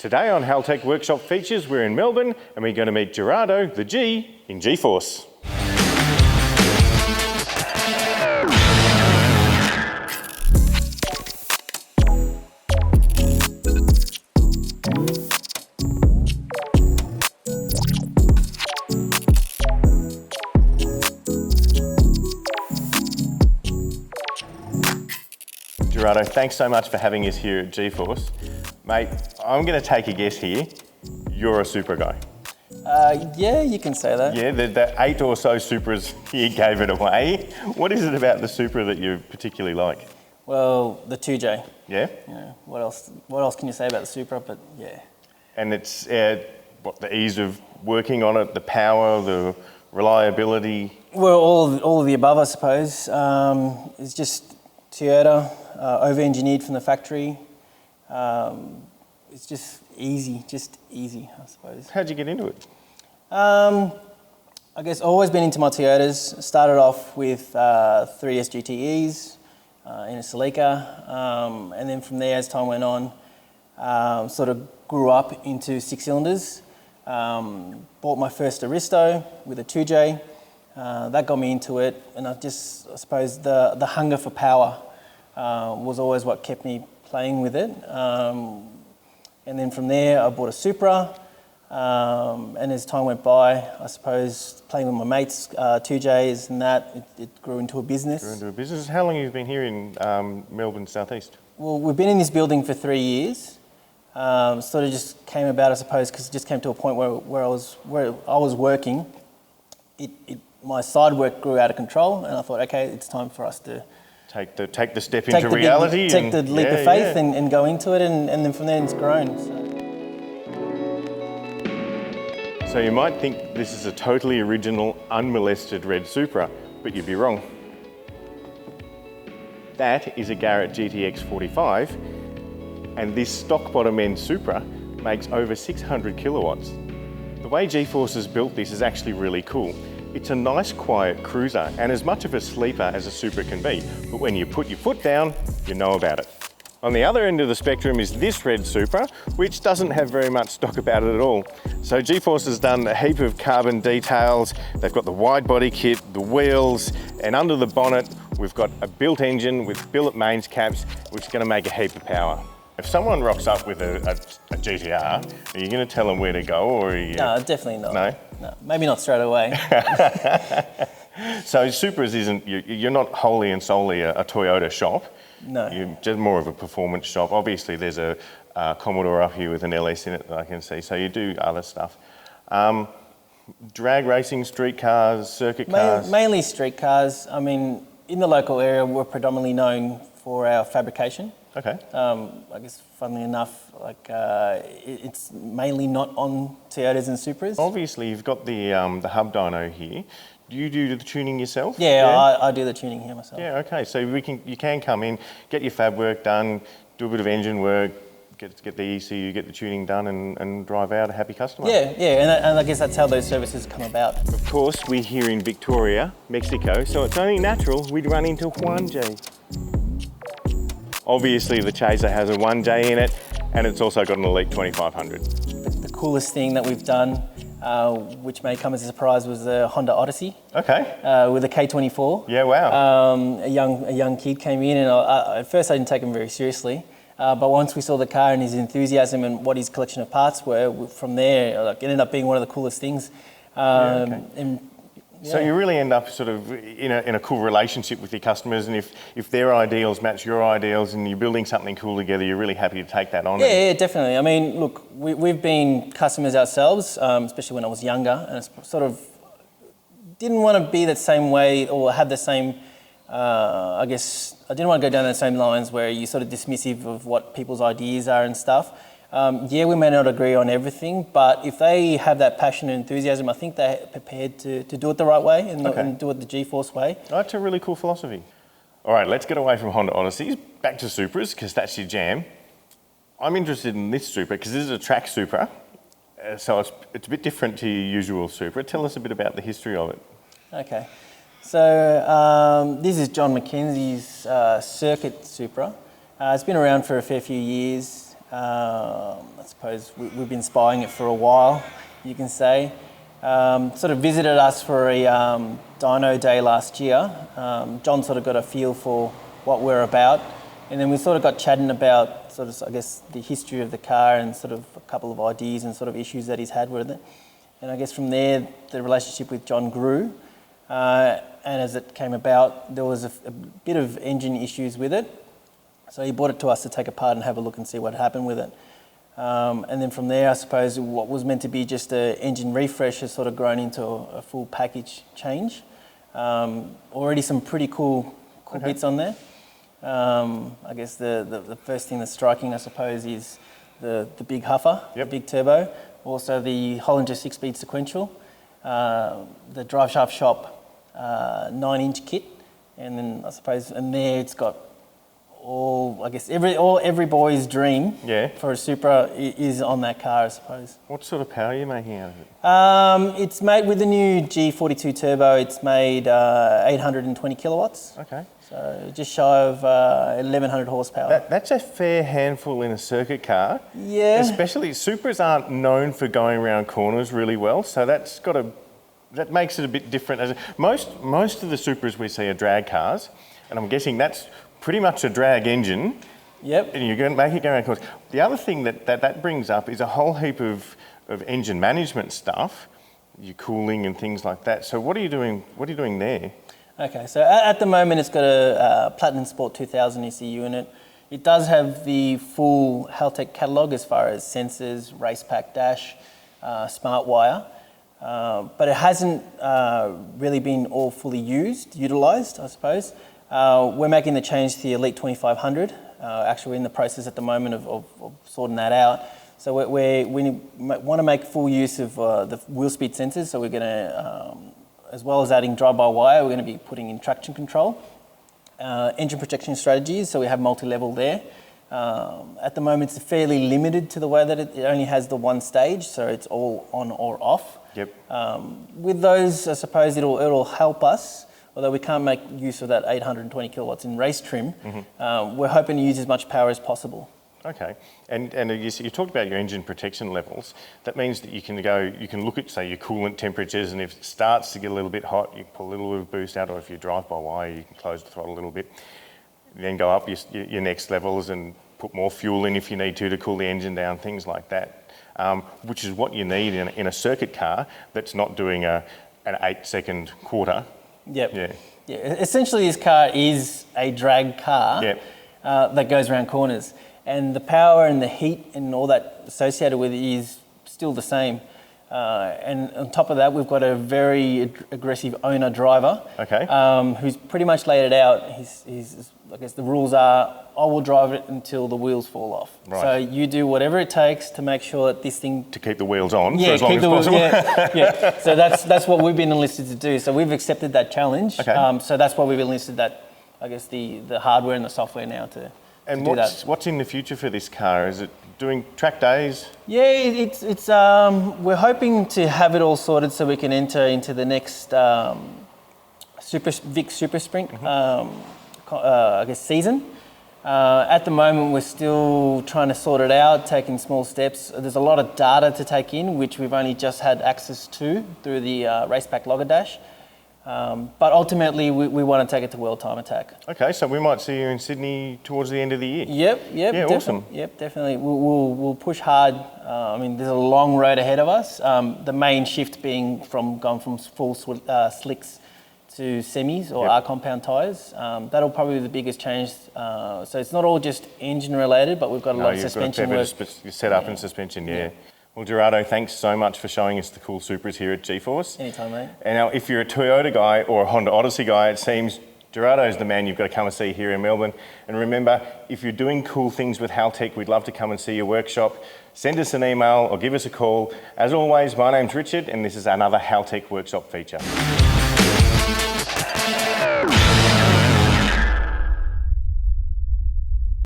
Today on Haltech Workshop Features, we're in Melbourne and we're going to meet Gerardo, the G, in G-Force. Gerardo, thanks so much for having us here at G-Force. Mate, I'm going to take a guess here. You're a Supra guy. Yeah, you can say that. Yeah, the 8 or so Supras here gave it away. What is it about the Supra that you particularly like? Well, the 2J. Yeah? Yeah. What else can you say about the Supra? But yeah. And it's the ease of working on it, the power, the reliability? Well, all of the above, I suppose. It's just Toyota, over-engineered from the factory. It's just easy, I suppose. How'd you get into it? I guess always been into my Toyotas. Started off with 3 SGTEs in a Celica, and then from there, as time went on, sort of grew up into 6-cylinders. Bought my first Aristo with a 2J. That got me into it, and I suppose the hunger for power was always what kept me playing with it. And then from there, I bought a Supra. And as time went by, I suppose playing with my mates, 2Js and that, it grew into a business. How long have you been here in Melbourne Southeast? Well, we've been in this building for 3 years. Sort of just came about, I suppose, because it just came to a point where I was working. My side work grew out of control, and I thought, okay, it's time for us to take the step into reality. Take the leap of faith and go into it, and then from there it's grown. So you might think this is a totally original, unmolested red Supra, but you'd be wrong. That is a Garrett GTX 45, and this stock bottom end Supra makes over 600 kilowatts. The way G-Force has built this is actually really cool. It's a nice, quiet cruiser and as much of a sleeper as a Supra can be, but when you put your foot down, you know about it. On the other end of the spectrum is this red Supra, which doesn't have very much stock about it at all. So G-Force has done a heap of carbon details. They've got the wide body kit, the wheels, and under the bonnet, we've got a built engine with billet mains caps, which is going to make a heap of power. If someone rocks up with a GTR, are you going to tell them where to go, or are you... No, definitely not. No? No, maybe not straight away. So Supras you're not wholly and solely a Toyota shop. No. You're just more of a performance shop. Obviously, there's a Commodore up here with an LS in it that I can see, so you do other stuff. Drag racing, street cars, circuit cars? Mainly street cars. I mean, in the local area, we're predominantly known for our fabrication. Okay. I guess, funnily enough, it's mainly not on Toyotas and Supras. Obviously, you've got the hub dyno here. Do you do the tuning yourself? Yeah. I do the tuning here myself. Yeah, okay. So you can come in, get your fab work done, do a bit of engine work, get the ECU, get the tuning done, and drive out a happy customer. Yeah, and I guess that's how those services come about. Of course, we're here in Victoria, Mexico, so it's only natural we'd run into Juan J. Obviously, the Chaser has a 1J in it, and it's also got an Elite 2500. The coolest thing that we've done, which may come as a surprise, was the Honda Odyssey. Okay. With a K24. Yeah, wow. A young kid came in, and at first I didn't take him very seriously. But once we saw the car and his enthusiasm and what his collection of parts were, from there, it ended up being one of the coolest things. So you really end up sort of in a cool relationship with your customers, and if their ideals match your ideals and you're building something cool together, you're really happy to take that on. Yeah, definitely. I mean, look, we've been customers ourselves, especially when I was younger, and it's sort of didn't want to be the same way or have the same, I guess, I didn't want to go down the same lines where you're sort of dismissive of what people's ideas are and stuff. We may not agree on everything, but if they have that passion and enthusiasm, I think they're prepared to do it the right way and do it the G-Force way. That's a really cool philosophy. All right, let's get away from Honda Odysseys, back to Supras, because that's your jam. I'm interested in this Supra, because this is a track Supra, so it's a bit different to your usual Supra. Tell us a bit about the history of it. Okay, so this is John Mackenzie's circuit Supra. It's been around for a fair few years. I suppose we've been spying it for a while, you can say. Sort of visited us for a dyno day last year. John sort of got a feel for what we're about, and then we sort of got chatting about sort of, I guess, the history of the car and sort of a couple of ideas and sort of issues that he's had with it. And I guess from there, the relationship with John grew. And as it came about, there was a bit of engine issues with it. So he brought it to us to take apart and have a look and see what happened with it. And then from there, I suppose what was meant to be just an engine refresh has sort of grown into a full package change. Already some pretty cool bits on there. I guess the first thing that's striking, I suppose, is the big huffer, the big turbo. Also the Hollinger 6-speed sequential, the drive shaft shop 9-inch kit, and then I suppose in there it's got all, I guess, every boy's dream for a Supra is on that car, I suppose. What sort of power are you making out of it? It's made with the new G42 turbo. It's made 820 kilowatts. Okay. So just shy of 1,100 horsepower. That's a fair handful in a circuit car. Yeah. Especially Supras aren't known for going around corners really well, so that makes it a bit different. Most of the Supras we see are drag cars, and I'm guessing that's pretty much a drag engine. Yep. And you're going to make it go around corners. The other thing that brings up is a whole heap of engine management stuff, your cooling and things like that. So what are you doing there? Okay, so at the moment it's got a Platinum Sport 2000 ECU in it. It does have the full Haltech catalogue as far as sensors, race pack dash, smart wire, but it hasn't really been all fully utilised, I suppose. We're making the change to the Elite 2500. Actually, we're in the process at the moment of sorting that out. So we want to make full use of the wheel speed sensors, so we're going to as well as adding drive-by-wire, we're going to be putting in traction control, engine protection strategies, so we have multi-level there. At the moment, it's fairly limited to the way that it only has the one stage, so it's all on or off. Yep. With those, I suppose it'll help us, although we can't make use of that 820 kilowatts in race trim. We're hoping to use as much power as possible. Okay, and you talked about your engine protection levels. That means that you can look at, say, your coolant temperatures, and if it starts to get a little bit hot, you can pull a little bit of boost out, or if you drive by wire, you can close the throttle a little bit. Then go up your next levels and put more fuel in if you need to cool the engine down, things like that, which is what you need in a circuit car that's not doing an 8-second quarter. Yep. Yeah. Essentially, this car is a drag car that goes around corners. And the power and the heat and all that associated with it is still the same. And on top of that, we've got a very aggressive owner-driver who's pretty much laid it out. He's, I guess the rules are, I will drive it until the wheels fall off. Right. So you do whatever it takes to make sure that this thing... To keep the wheels on for as long as possible. So that's what we've been enlisted to do. So we've accepted that challenge. Okay. So that's why we've enlisted that, I guess, the hardware and the software now to... And what's in the future for this car? Is it doing track days? Yeah, it's we're hoping to have it all sorted so we can enter into the next Vic Super Sprint, I guess, season. At the moment, we're still trying to sort it out, taking small steps. There's a lot of data to take in, which we've only just had access to through the race pack logger dash. But ultimately, we want to take it to World Time Attack. Okay, so we might see you in Sydney towards the end of the year. Yep. Yeah, awesome. Yep, definitely. We'll push hard. I mean, there's a long road ahead of us. The main shift being going from full slicks to semis or R-compound tyres. That'll probably be the biggest change. So it's not all just engine related, but we've got a lot of suspension work. Set up and suspension, yeah. Well, Gerardo, thanks so much for showing us the cool Supras here at G-Force. Anytime, mate. And now, if you're a Toyota guy or a Honda Odyssey guy, it seems Gerardo's the man you've got to come and see here in Melbourne. And remember, if you're doing cool things with Haltech, we'd love to come and see your workshop. Send us an email or give us a call. As always, my name's Richard, and this is another Haltech workshop feature.